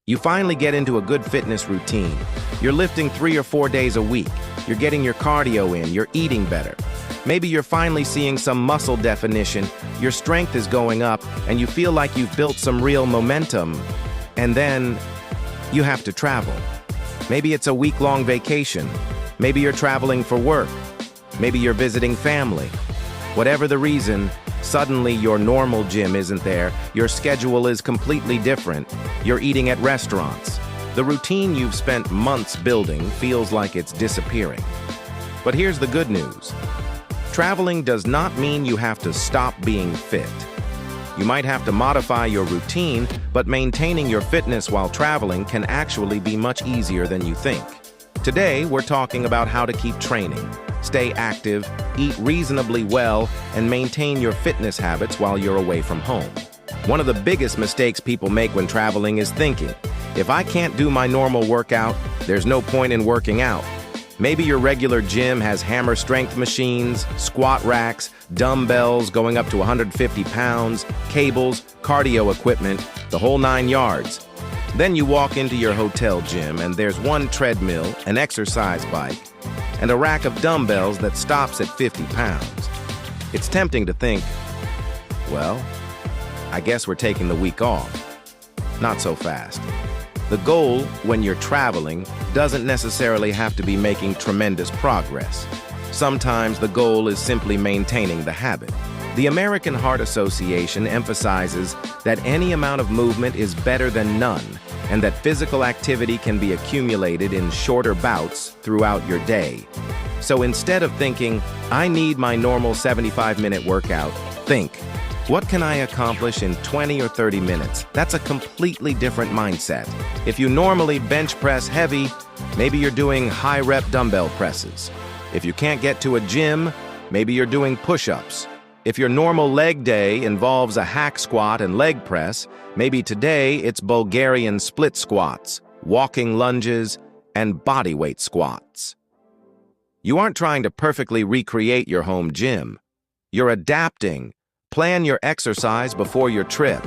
You finally get into a good fitness routine. You're lifting 3 or 4 days a week. You're getting your cardio in, you're eating better. Maybe you're finally seeing some muscle definition, your strength is going up, and you feel like you've built some real momentum. And then you have to travel. Maybe it's a week-long vacation. Maybe you're traveling for work. Maybe you're visiting family. Whatever the reason, suddenly your normal gym isn't there, your schedule is completely different, you're eating at restaurants. The routine you've spent months building feels like it's disappearing. But here's the good news. Traveling does not mean you have to stop being fit. You might have to modify your routine, but maintaining your fitness while traveling can actually be much easier than you think. Today, we're talking about how to keep training, stay active, eat reasonably well, and maintain your fitness habits while you're away from home. One of the biggest mistakes people make when traveling is thinking, if I can't do my normal workout, there's no point in working out. Maybe your regular gym has hammer strength machines, squat racks, dumbbells going up to 150 pounds, cables, cardio equipment, the whole 9 yards. Then you walk into your hotel gym and there's one treadmill, an exercise bike, and a rack of dumbbells that stops at 50 pounds. It's tempting to think, well, I guess we're taking the week off. Not so fast. The goal, when you're traveling, doesn't necessarily have to be making tremendous progress. Sometimes the goal is simply maintaining the habit. The American Heart Association emphasizes that any amount of movement is better than none, and that physical activity can be accumulated in shorter bouts throughout your day. So instead of thinking, I need my normal 75-minute workout, think, what can I accomplish in 20 or 30 minutes? That's a completely different mindset. If you normally bench press heavy, maybe you're doing high-rep dumbbell presses. If you can't get to a gym, maybe you're doing push-ups. If your normal leg day involves a hack squat and leg press, maybe today it's Bulgarian split squats, walking lunges, and bodyweight squats. You aren't trying to perfectly recreate your home gym. You're adapting. Plan your exercise before your trip.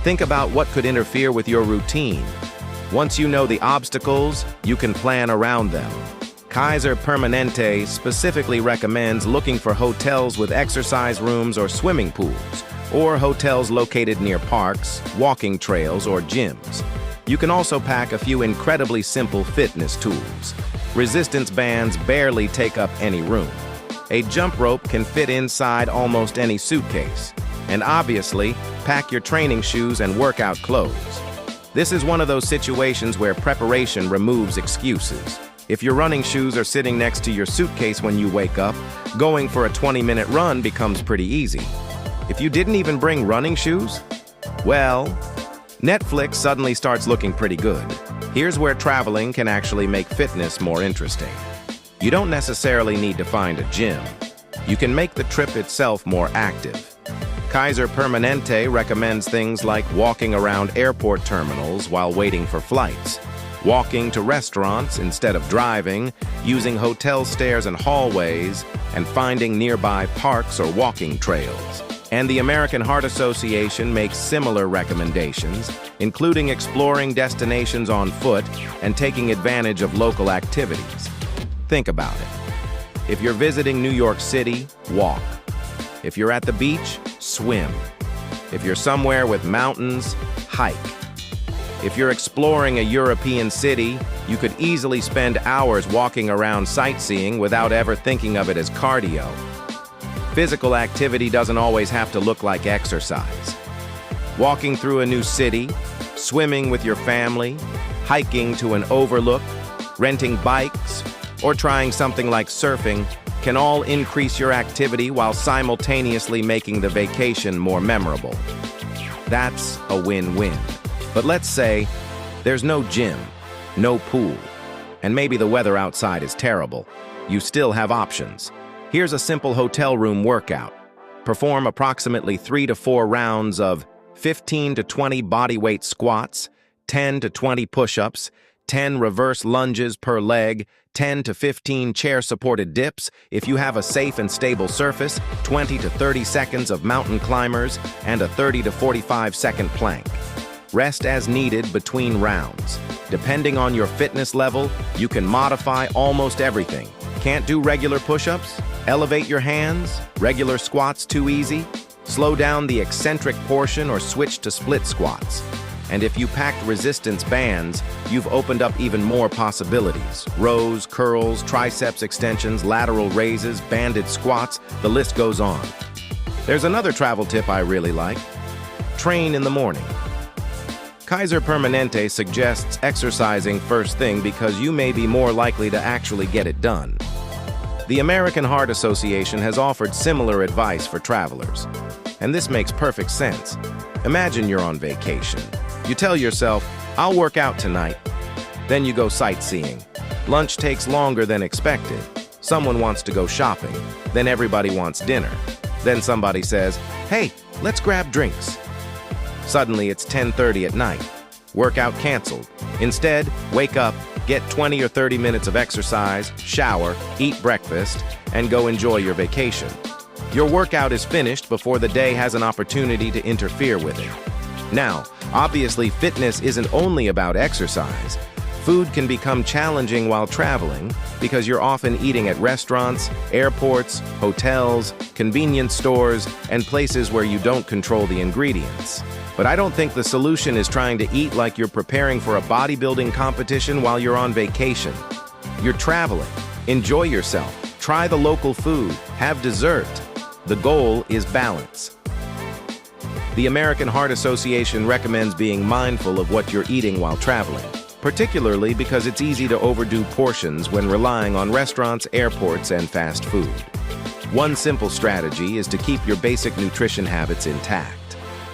Think about what could interfere with your routine. Once you know the obstacles, you can plan around them. Kaiser Permanente specifically recommends looking for hotels with exercise rooms or swimming pools, or hotels located near parks, walking trails, or gyms. You can also pack a few incredibly simple fitness tools. Resistance bands barely take up any room. A jump rope can fit inside almost any suitcase. And obviously, pack your training shoes and workout clothes. This is one of those situations where preparation removes excuses. If your running shoes are sitting next to your suitcase when you wake up, going for a 20-minute run becomes pretty easy. If you didn't even bring running shoes, well, Netflix suddenly starts looking pretty good. Here's where traveling can actually make fitness more interesting. You don't necessarily need to find a gym. You can make the trip itself more active. Kaiser Permanente recommends things like walking around airport terminals while waiting for flights, walking to restaurants instead of driving, using hotel stairs and hallways, and finding nearby parks or walking trails. And the American Heart Association makes similar recommendations, including exploring destinations on foot and taking advantage of local activities. Think about it. If you're visiting New York City, walk. If you're at the beach, swim. If you're somewhere with mountains, hike. If you're exploring a European city, you could easily spend hours walking around sightseeing without ever thinking of it as cardio. Physical activity doesn't always have to look like exercise. Walking through a new city, swimming with your family, hiking to an overlook, renting bikes, or trying something like surfing can all increase your activity while simultaneously making the vacation more memorable. That's a win-win. But let's say there's no gym, no pool, and maybe the weather outside is terrible. You still have options. Here's a simple hotel room workout. Perform approximately 3 to 4 rounds of 15 to 20 bodyweight squats, 10 to 20 push-ups, 10 reverse lunges per leg, 10 to 15 chair-supported dips. If you have a safe and stable surface, 20 to 30 seconds of mountain climbers, and a 30 to 45-second plank. Rest as needed between rounds. Depending on your fitness level, you can modify almost everything. Can't do regular push-ups? Elevate your hands? Regular squats too easy? Slow down the eccentric portion or switch to split squats. And if you packed resistance bands, you've opened up even more possibilities. Rows, curls, triceps extensions, lateral raises, banded squats, the list goes on. There's another travel tip I really like. Train in the morning. Kaiser Permanente suggests exercising first thing because you may be more likely to actually get it done. The American Heart Association has offered similar advice for travelers, and this makes perfect sense. Imagine you're on vacation. You tell yourself, I'll work out tonight. Then you go sightseeing. Lunch takes longer than expected. Someone wants to go shopping. Then everybody wants dinner. Then somebody says, hey, let's grab drinks. Suddenly it's 10:30 at night. Workout canceled. Instead, wake up, get 20 or 30 minutes of exercise, shower, eat breakfast, and go enjoy your vacation. Your workout is finished before the day has an opportunity to interfere with it. Now, obviously, fitness isn't only about exercise. Food can become challenging while traveling because you're often eating at restaurants, airports, hotels, convenience stores, and places where you don't control the ingredients. But I don't think the solution is trying to eat like you're preparing for a bodybuilding competition while you're on vacation. You're traveling. Enjoy yourself. Try the local food. Have dessert. The goal is balance. The American Heart Association recommends being mindful of what you're eating while traveling, particularly because it's easy to overdo portions when relying on restaurants, airports, and fast food. One simple strategy is to keep your basic nutrition habits intact.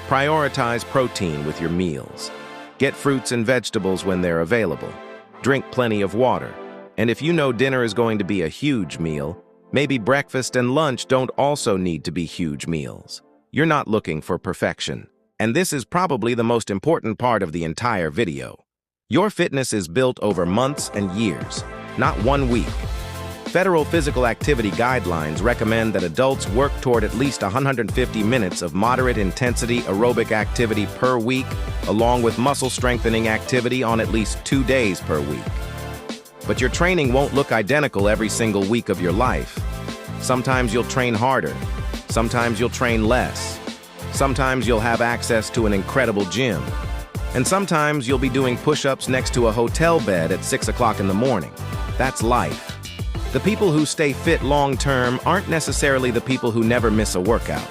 Prioritize protein with your meals. Get fruits and vegetables when they're available. Drink plenty of water. And if you know dinner is going to be a huge meal, maybe breakfast and lunch don't also need to be huge meals. You're not looking for perfection. And this is probably the most important part of the entire video. Your fitness is built over months and years, not 1 week. Federal Physical Activity Guidelines recommend that adults work toward at least 150 minutes of moderate intensity aerobic activity per week, along with muscle strengthening activity on at least 2 days per week. But your training won't look identical every single week of your life. Sometimes you'll train harder. Sometimes you'll train less. Sometimes you'll have access to an incredible gym. And sometimes you'll be doing push-ups next to a hotel bed at 6 o'clock in the morning. That's life. The people who stay fit long-term aren't necessarily the people who never miss a workout.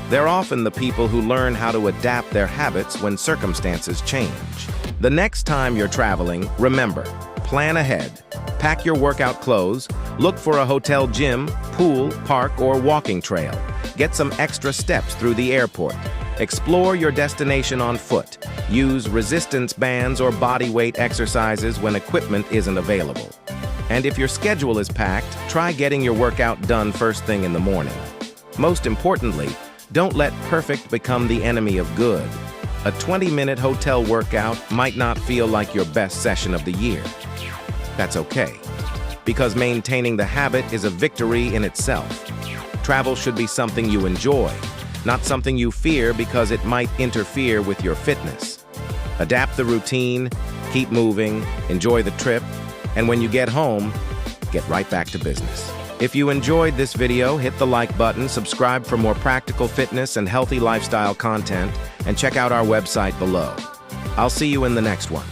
They're often the people who learn how to adapt their habits when circumstances change. The next time you're traveling, remember, plan ahead. Pack your workout clothes, look for a hotel gym, pool, park, or walking trail. Get some extra steps through the airport. Explore your destination on foot. Use resistance bands or body weight exercises when equipment isn't available. And if your schedule is packed, try getting your workout done first thing in the morning. Most importantly, don't let perfect become the enemy of good. A 20-minute hotel workout might not feel like your best session of the year. That's okay, because maintaining the habit is a victory in itself. Travel should be something you enjoy, not something you fear because it might interfere with your fitness. Adapt the routine, keep moving, enjoy the trip, and when you get home, get right back to business. If you enjoyed this video, hit the like button, subscribe for more practical fitness and healthy lifestyle content, and check out our website below. I'll see you in the next one.